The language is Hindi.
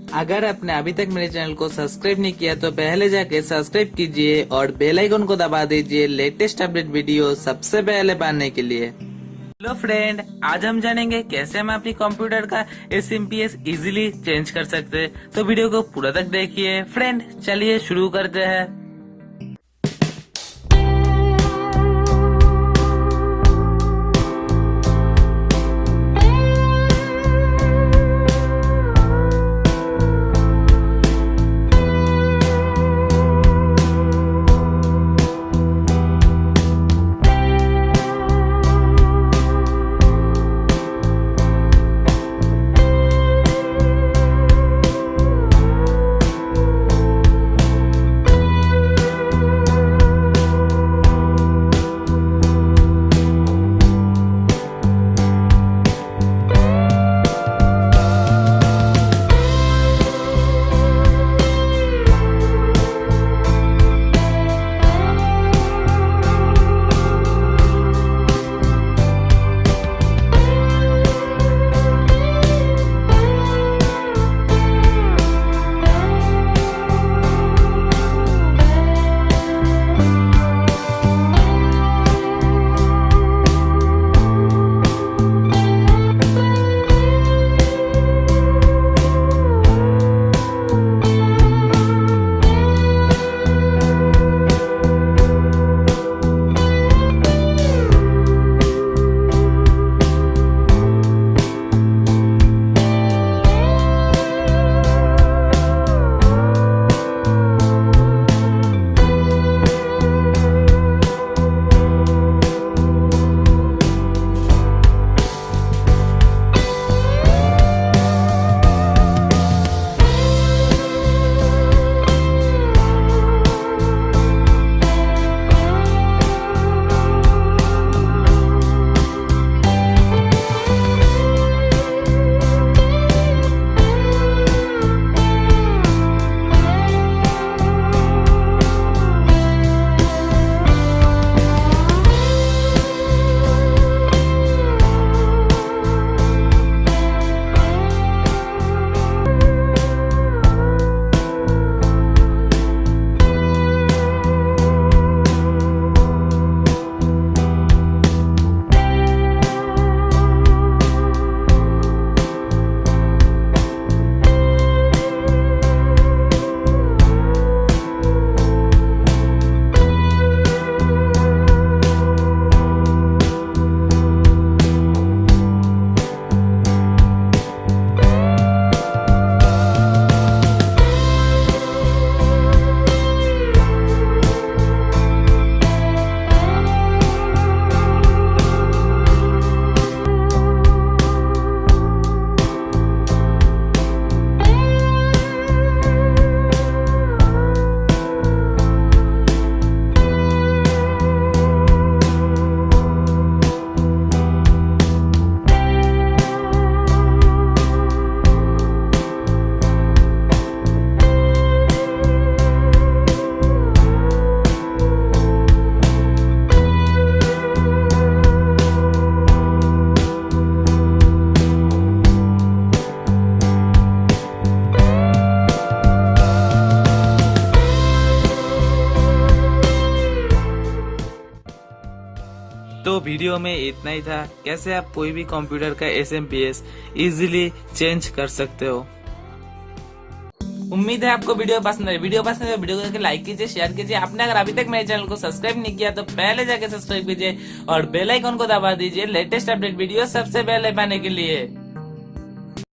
अगर आपने अभी तक मेरे चैनल को सब्सक्राइब नहीं किया तो पहले जाके सब्सक्राइब कीजिए और बेल आइकन को दबा दीजिए लेटेस्ट अपडेट वीडियो सबसे पहले पाने के लिए। हेलो फ्रेंड, आज हम जानेंगे कैसे हम अपनी कंप्यूटर का एसएमपीएस इजीली चेंज कर सकते हैं। तो वीडियो को पूरा तक देखिए फ्रेंड। चलिए शुरू करते हैं। तो वीडियो में इतना ही था, कैसे आप कोई भी कंप्यूटर का एसएमपीएस इजीली चेंज कर सकते हो। उम्मीद है आपको वीडियो पसंद है। वीडियो पसंद है तो वीडियो को लाइक कीजिए, शेयर कीजिए। आपने अगर अभी तक मेरे चैनल को सब्सक्राइब नहीं किया तो पहले जाके सब्सक्राइब कीजिए और बेल आइकन को दबा दीजिए लेटेस्ट अपडेट वीडियो सबसे पहले पाने के लिए।